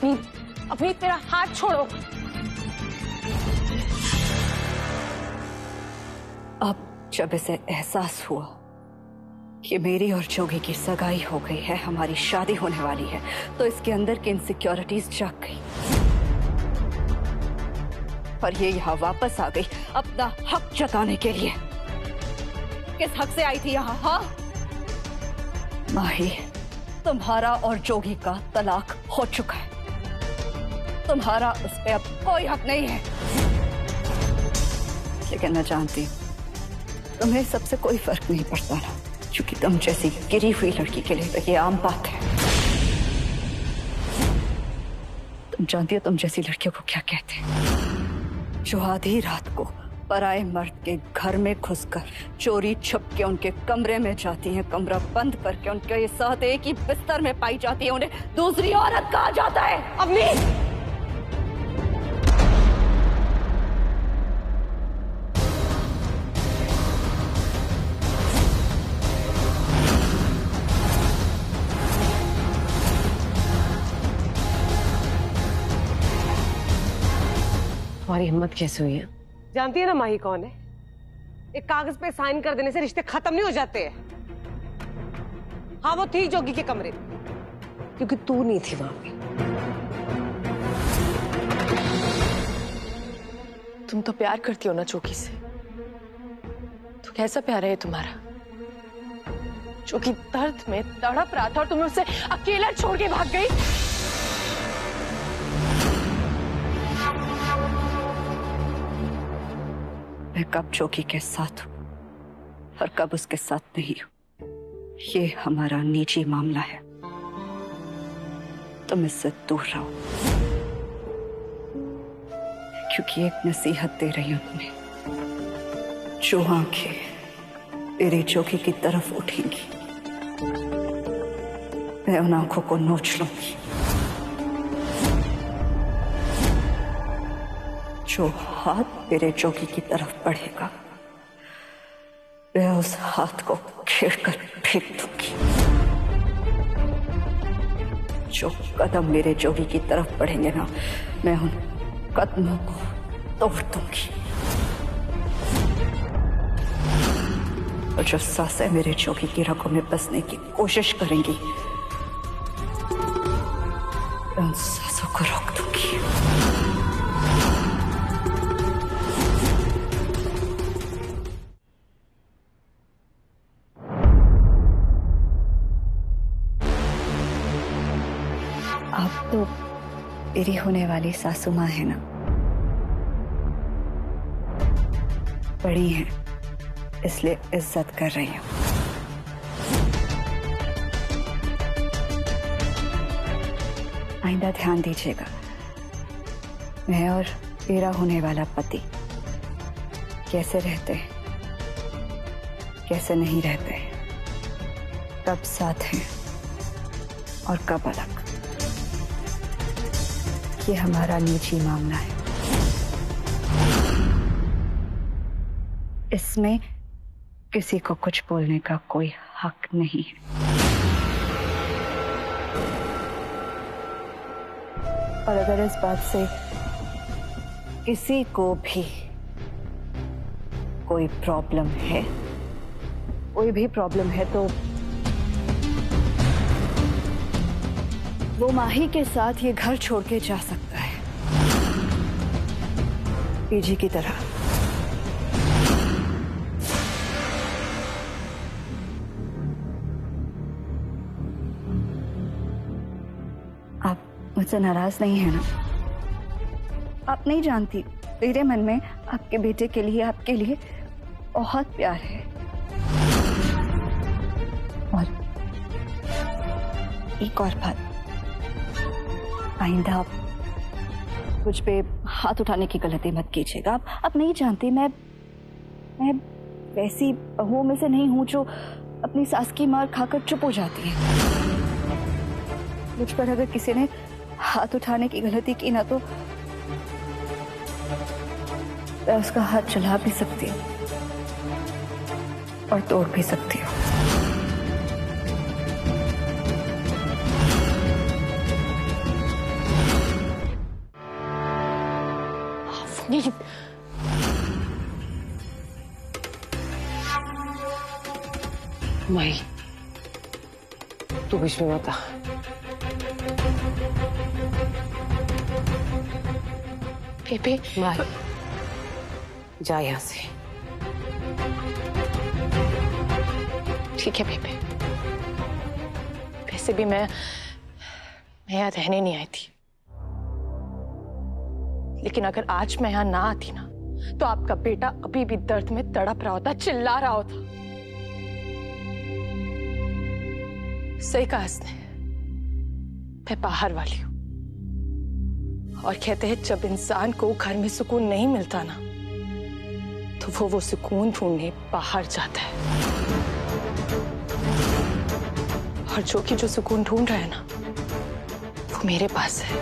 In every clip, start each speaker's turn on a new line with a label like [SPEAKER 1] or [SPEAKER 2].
[SPEAKER 1] अपनी तेरा हाथ छोड़ो।
[SPEAKER 2] अब जब इसे एहसास हुआ कि मेरी और जोगी की सगाई हो गई है, हमारी शादी होने वाली है, तो इसके अंदर की इनसिक्योरिटीज जाग गई और ये यहाँ वापस आ गई अपना हक जताने के लिए। किस हक से आई थी यहाँ? हाँ माही, तुम्हारा और जोगी का तलाक हो चुका है, तुम्हारा उस पे अब कोई हक नहीं है। लेकिन मैं जानती हूँ तुम्हें सबसे कोई फर्क नहीं पड़ता ना, क्योंकि तुम जैसी गिरी हुई लड़की के लिए तो ये आम बात है। तुम जानती हो तुम जैसी लड़कियों को क्या कहते हैं? जो आधी रात को पराए मर्द के घर में घुसकर चोरी छुप के उनके कमरे में जाती हैं, कमरा बंद करके उनके साथ एक ही बिस्तर में पाई जाती है, उन्हें दूसरी औरत कहा जाता है। अम्मी,
[SPEAKER 1] तुम्हारी हिम्मत कैसे हुई है? जानती है ना माही कौन है? एक कागज पे साइन कर देने से रिश्ते खत्म नहीं हो जाते हैं। हाँ वो थी जोगी के कमरे में, क्योंकि तू नहीं थी वहां पे।
[SPEAKER 3] तुम तो प्यार करती हो ना जोगी से, तो कैसा प्यार है तुम्हारा? जोगी दर्द में तड़प रहा था और तुम उसे अकेला छोड़ के भाग गई।
[SPEAKER 2] मैं कब जोगी के साथ हूं और कब उसके साथ नहीं हूं, ये हमारा निजी मामला है। तुम इससे दूर रहो, क्योंकि एक नसीहत दे रही हूं तुम्हें। जो आंखें तेरे जोगी की तरफ उठेंगी, मैं उन आंखों को नोच लूंगी। जो हाथ तेरे जोगी की तरफ बढ़ेगा, मैं उस हाथ को छेड़कर फेंक दूंगी। जो कदम मेरे जोगी की तरफ बढ़ेंगे ना, मैं उन कदमों को तोड़ दूंगी। और जो सांसें मेरे जोगी की रगों में बसने की कोशिश करेंगी, मैं उन सांसों को रोक दूंगी। आप तो मेरी होने वाली सासू माँ है ना, बड़ी हैं, इसलिए इज्जत कर रही हूँ। आइंदा ध्यान दीजिएगा, मैं और मेरा होने वाला पति कैसे रहते हैं, कैसे नहीं रहते हैं, कब साथ हैं और कब अलग, ये हमारा निजी मामला है। इसमें किसी को कुछ बोलने का कोई हक नहीं है। और अगर इस बात से किसी को भी कोई प्रॉब्लम है, कोई भी प्रॉब्लम है, तो वो माही के साथ ये घर छोड़ के जा सकता है, पीजी की तरह। आप मुझसे नाराज नहीं है ना? आप नहीं जानती, मेरे मन में आपके बेटे के लिए, आपके लिए बहुत प्यार है। और एक और बात, आइंदा मुझ पे हाथ उठाने की गलती मत कीजिएगा। आप नहीं जानती, मैं वैसी बहुओं में से नहीं हूं जो अपनी सास की मार खाकर चुप हो जाती है। मुझ पर अगर किसी ने हाथ उठाने की गलती की ना, तो मैं उसका हाथ चला भी सकती हूँ और तोड़ भी सकती हूँ।
[SPEAKER 3] नहीं,
[SPEAKER 1] माही तू बीच में मत आ।
[SPEAKER 3] बेबी
[SPEAKER 1] माही जा यहाँ से।
[SPEAKER 3] ठीक है बेबी, वैसे भी मैं यहाँ रहने नहीं आई थी, लेकिन अगर आज मैं यहाँ ना आती ना तो आपका बेटा अभी भी दर्द में तड़प रहा होता, चिल्ला रहा होता। सही कहा इसने, मैं बाहर वाली हूं, और कहते हैं जब इंसान को घर में सुकून नहीं मिलता ना तो वो सुकून ढूंढने बाहर जाता है। और जो सुकून ढूंढ रहा है ना वो मेरे पास है।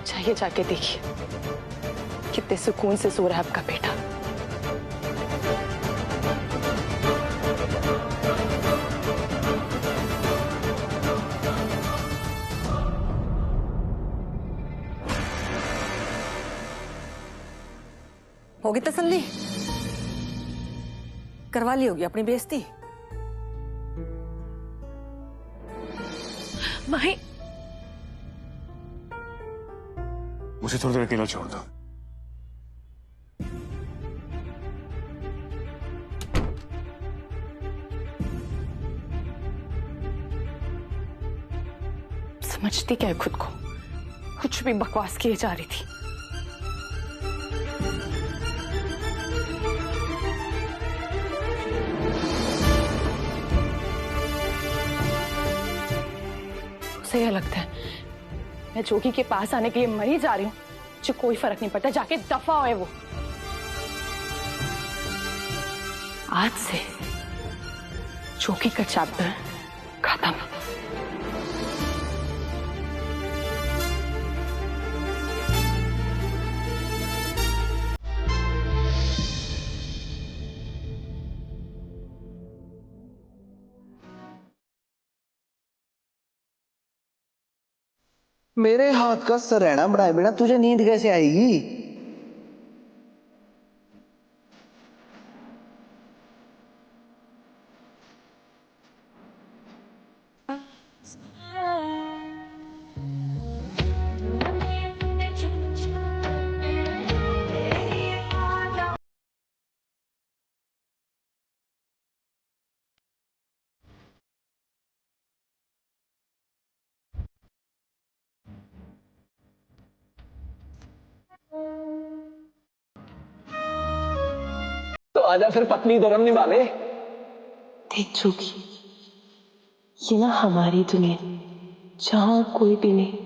[SPEAKER 3] जाइए, जाके देखिए कितने सुकून से सो रहा है आपका बेटा।
[SPEAKER 4] होगी तसल्ली? करवा ली होगी अपनी बेइज्जती?
[SPEAKER 3] माही,
[SPEAKER 5] मुझे थोड़ी देर अकेला छोड़ दो।
[SPEAKER 3] समझती क्या है खुद को? कुछ भी बकवास किए जा रही थी। उसे यह लगता है मैं जोगी के पास आने के लिए मरी जा रही हूँ, मुझे कोई फर्क नहीं पड़ता, जाके दफा होए वो। आज से जोगी का चैप्टर खत्म।
[SPEAKER 6] मेरे हाथ का सरैना बनाए बिना तुझे नींद कैसे आएगी? तो आजा फिर पत्नी धर्म निभा ले।
[SPEAKER 3] देख जोगी, ये ना हमारी दुनिया, जहां कोई भी नहीं।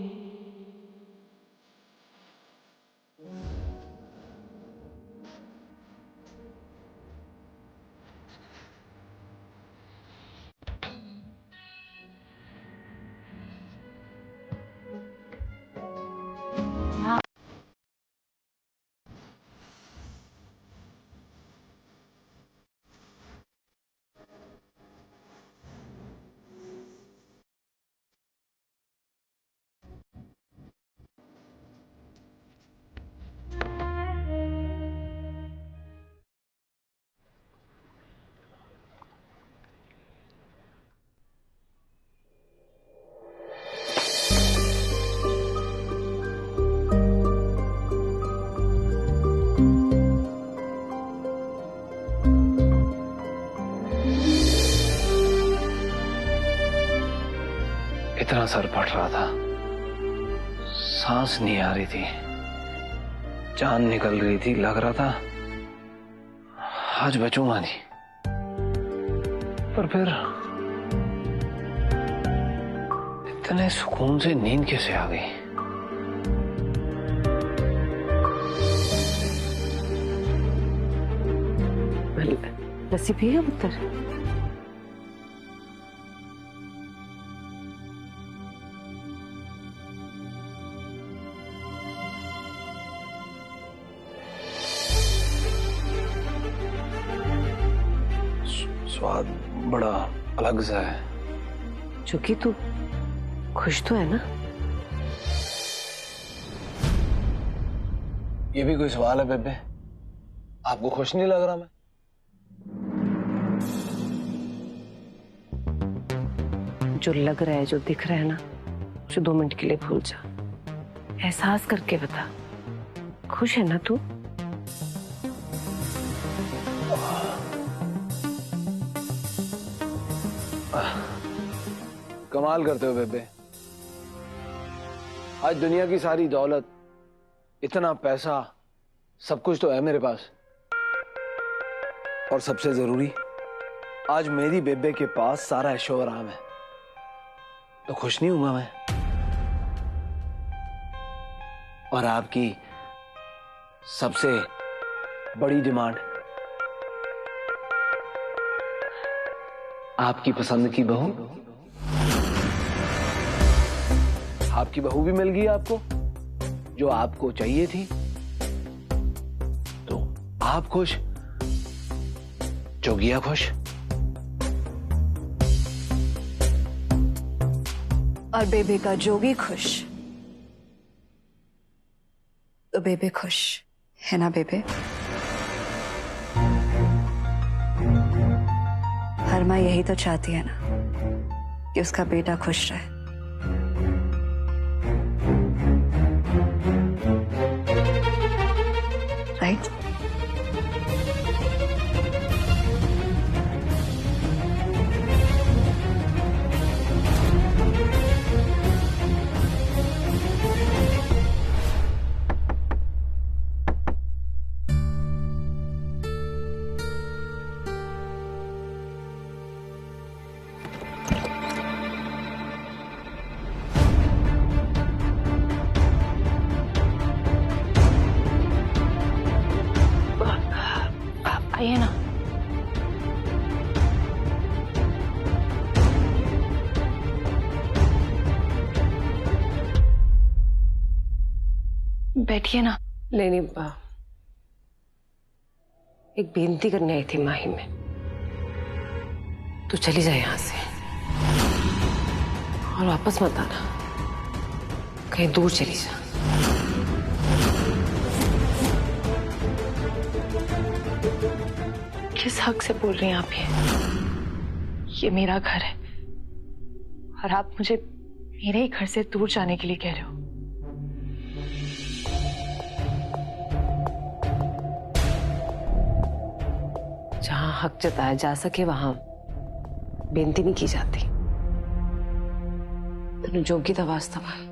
[SPEAKER 7] इतना सर फट रहा था, सांस नहीं आ रही थी, जान निकल रही थी, लग रहा था आज बचूंगा नहीं। पर फिर इतने सुकून से नींद कैसे आ गई?
[SPEAKER 1] लस्सी पिएगा पुत्र?
[SPEAKER 7] स्वाद बड़ा अलग सा है।
[SPEAKER 1] चूंकि तू खुश तो है ना?
[SPEAKER 7] ये भी कोई सवाल है बेबे? आपको खुश नहीं लग रहा मैं?
[SPEAKER 1] जो लग रहा है, जो दिख रहा है ना, जो 2 मिनट के लिए भूल जा। एहसास करके बता, खुश है ना तू?
[SPEAKER 7] कमाल करते हो बेबे। आज दुनिया की सारी दौलत, इतना पैसा, सब कुछ तो है मेरे पास, और सबसे जरूरी आज मेरी बेबे के पास सारा ऐशो आराम है, तो खुश नहीं हूंगा मैं? और आपकी सबसे बड़ी डिमांड, आपकी पसंद की बहू। आपकी बहू भी मिल गई आपको, जो आपको चाहिए थी, तो आप खुश, जोगिया खुश।
[SPEAKER 2] और बेबे का जोगी खुश, तो बेबे खुश है ना बेबे? हर माँ यही तो चाहती है ना कि उसका बेटा खुश रहे। राइट?
[SPEAKER 3] आइए ना। बैठिए ना।
[SPEAKER 1] नहीं, एक बेनती करने आई थी माही में। तू चली जा यहां से और वापस मत आना, कहीं दूर चली जा।
[SPEAKER 3] किस हक से बोल रही हैं आप ये मेरा घर है और आप मुझे मेरे ही घर से दूर जाने के लिए कह रहे हो?
[SPEAKER 1] जहां हक जताया जा सके वहां बेनती नहीं की जाती। तेन जोगी का वास्ता भाई,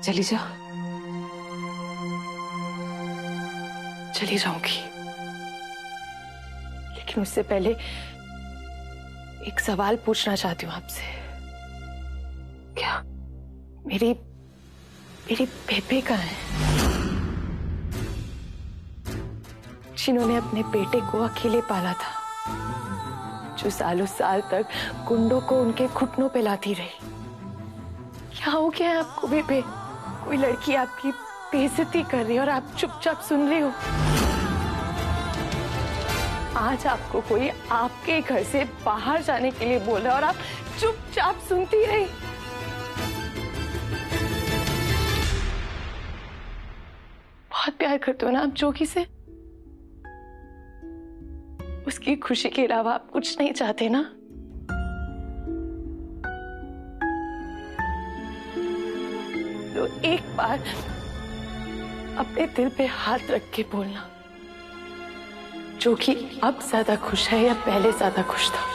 [SPEAKER 1] चली जा।
[SPEAKER 3] चली जाऊंगी, लेकिन उससे पहले एक सवाल पूछना चाहती हूँ आपसे।
[SPEAKER 1] क्या?
[SPEAKER 3] मेरी बेबे कहाँ है, जिन्होंने अपने बेटे को अकेले पाला था, जो सालों साल तक गुंडों को उनके घुटनों पे लाती रही? क्या हो गया है आपको बेबे? कोई लड़की आपकी बेइज्जती कर रही है और आप चुपचाप सुन रही हो। आज आपको कोई आपके घर से बाहर जाने के लिए बोल रहा है और आप चुपचाप सुनती रही। बहुत प्यार करते हो ना आप जोगी से? उसकी खुशी के अलावा आप कुछ नहीं चाहते ना? तो एक बार अपने दिल पे हाथ रख के बोलना, जोगी अब ज्यादा खुश है या पहले ज्यादा खुश था?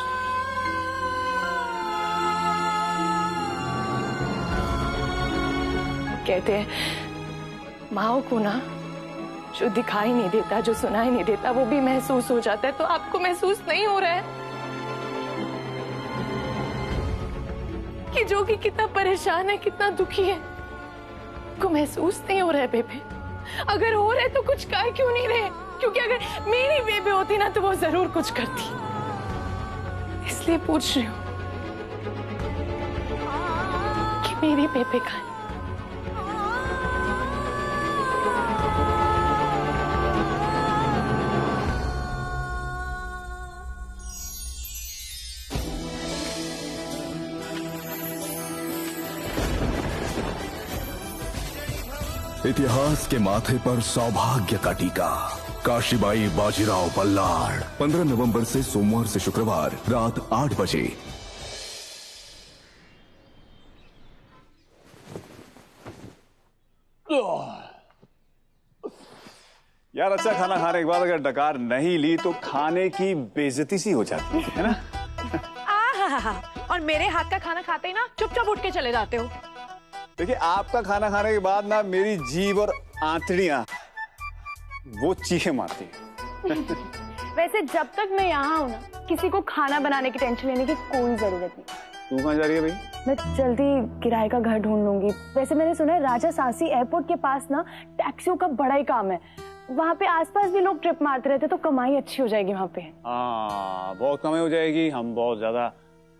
[SPEAKER 3] कहते हैं माओ को ना जो दिखाई नहीं देता, जो सुनाई नहीं देता, वो भी महसूस हो जाता है। तो आपको महसूस नहीं हो रहा है कि जोगी कितना परेशान है, कितना दुखी है? आपको महसूस नहीं हो रहा है बेबे? अगर हो रहा है तो कुछ कह क्यों नहीं रहे? क्योंकि अगर मेरी बेबे होती ना तो वो जरूर कुछ करती, इसलिए पूछ रही हूँ कि मेरी बेबे कहाँ है?
[SPEAKER 8] इतिहास के माथे पर सौभाग्य का टीका। काशीबाई बाजीराव बल्लाड़, 15 नवंबर से सोमवार से शुक्रवार रात 8 बजे।
[SPEAKER 5] यार अच्छा खाना खाने के बाद अगर डकार नहीं ली तो खाने की बेइज्जती सी हो जाती है ना।
[SPEAKER 3] और मेरे हाथ का खाना खाते ही ना चुपचाप उठ के चले जाते हो।
[SPEAKER 5] देखिए आपका खाना खाने के बाद ना मेरी जीभ और आंतड़ियां वो चीखें मारती हैं।
[SPEAKER 9] वैसे जब तक मैं यहाँ हूँ ना, किसी को खाना बनाने की टेंशन लेने की कोई जरूरत नहीं।
[SPEAKER 5] तू कहाँ जा रही है भाई?
[SPEAKER 9] मैं जल्दी किराए का घर ढूंढ लूंगी। वैसे मैंने सुना है राजा सासी एयरपोर्ट के पास ना टैक्सियों का बड़ा ही काम है। वहाँ पे आसपास भी लोग ट्रिप मारते रहते, तो कमाई अच्छी हो जाएगी वहाँ पे।
[SPEAKER 5] हाँ बहुत कमाई हो जाएगी, हम बहुत ज्यादा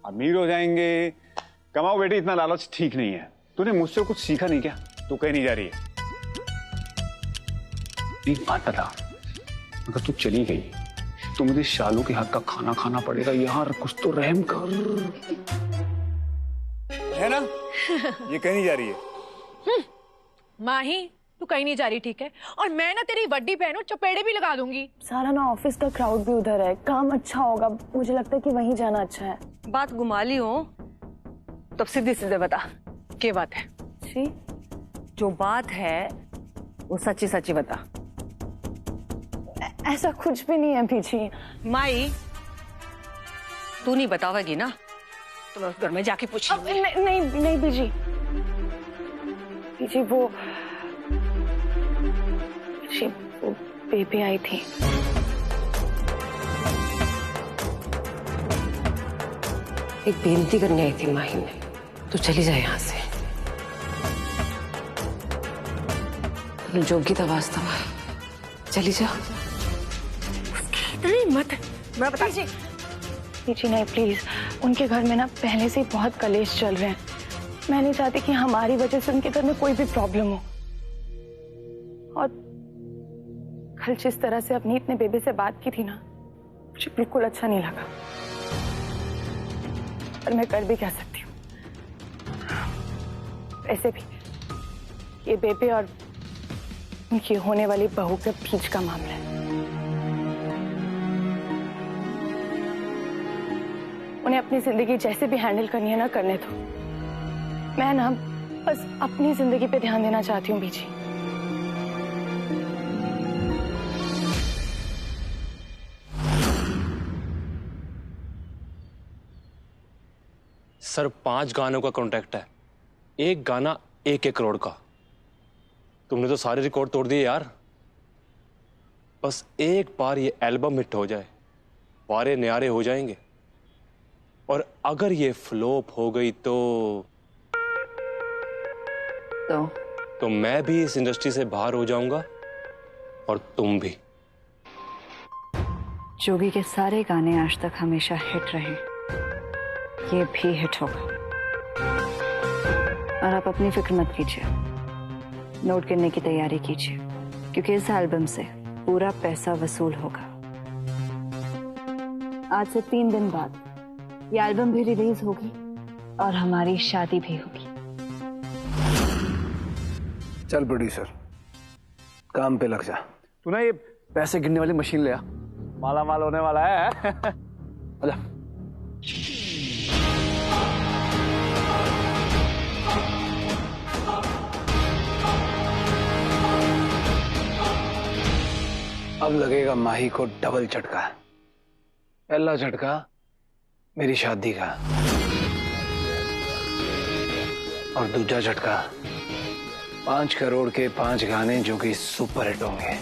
[SPEAKER 5] अमीर हो जाएंगे। कमाओ बेटी, इतना लालच ठीक नहीं है। तूने मुझसे कुछ सीखा नहीं क्या? तू कहीं नहीं जा रही है। एक बात बता, अगर तू चली गई तो मुझे शालू के हाथ का खाना खाना पड़ेगा। यार कुछ तो रहम कर, है ना? ये कहीं नहीं जा रही है।
[SPEAKER 3] माही तू कहीं नहीं जा रही, ठीक है? और मैं ना तेरी वड्डी बहन हूँ, चपेड़े भी लगा दूंगी।
[SPEAKER 9] सारा ना ऑफिस का क्राउड भी उधर है, काम अच्छा होगा। मुझे लगता है कि वहीं जाना अच्छा है।
[SPEAKER 2] बात घुमा ली हो तब सीधे सीधे बता,
[SPEAKER 3] क्या बात है?
[SPEAKER 9] जी
[SPEAKER 2] जो बात है वो सच्ची सच्ची बता।
[SPEAKER 9] ऐसा कुछ भी नहीं है पीछे।
[SPEAKER 2] माई तू नहीं बतावेगी ना तो मैं उस घर में जाके पूछूंगी।
[SPEAKER 9] नहीं बीजी, बीजी वो बेबी आई थी।
[SPEAKER 1] एक बेनती करने आई थी माही में, तू चली जाए यहाँ से। जोगी था वास्तव में, चली जा।
[SPEAKER 3] मत
[SPEAKER 9] मैं बता पीछे नहीं प्लीज। उनके घर में ना पहले से ही बहुत कलेश चल रहे हैं। मैं नहीं चाहती कि हमारी वजह से उनके घर में कोई भी प्रॉब्लम हो। और कल जिस तरह से अपनी इतने बेबी से बात की थी ना, मुझे बिल्कुल अच्छा नहीं लगा। पर मैं कर भी क्या सकती हूँ। ऐसे भी ये बेबी और उनकी होने वाली बहू के बीच का मामला है। उन्हें अपनी जिंदगी जैसे भी हैंडल करनी है ना करने दो। मैं ना बस अपनी जिंदगी पे ध्यान देना चाहती हूँ बीजी।
[SPEAKER 10] सर 5 गानों का कॉन्ट्रैक्ट है, एक गाना 1-1 करोड़ का। तुमने तो सारे रिकॉर्ड तोड़ दिए यार। बस एक बार ये एल्बम हिट हो जाए, वारे न्यारे हो जाएंगे। और अगर ये फ्लॉप हो गई तो मैं भी इस इंडस्ट्री से बाहर हो जाऊंगा और तुम भी।
[SPEAKER 2] जोगी के सारे गाने आज तक हमेशा हिट रहे, ये भी हिट होगा। और आप अपनी फिक्र मत कीजिए, नोट करने की तैयारी कीजिए, क्योंकि इस एल्बम से पूरा पैसा वसूल होगा। आज से 3 दिन बाद ये एल्बम भी रिलीज होगी और हमारी शादी भी होगी।
[SPEAKER 7] चल प्रोड्यूसर, काम पे लग जा।
[SPEAKER 5] तू ना ये पैसे गिनने वाली मशीन ले आ, माला माल होने वाला है। आजा।
[SPEAKER 7] अब लगेगा माही को डबल झटका। पहला झटका मेरी शादी का, और दूसरा झटका 5 करोड़ के 5 गाने जो कि सुपर हिट होंगे।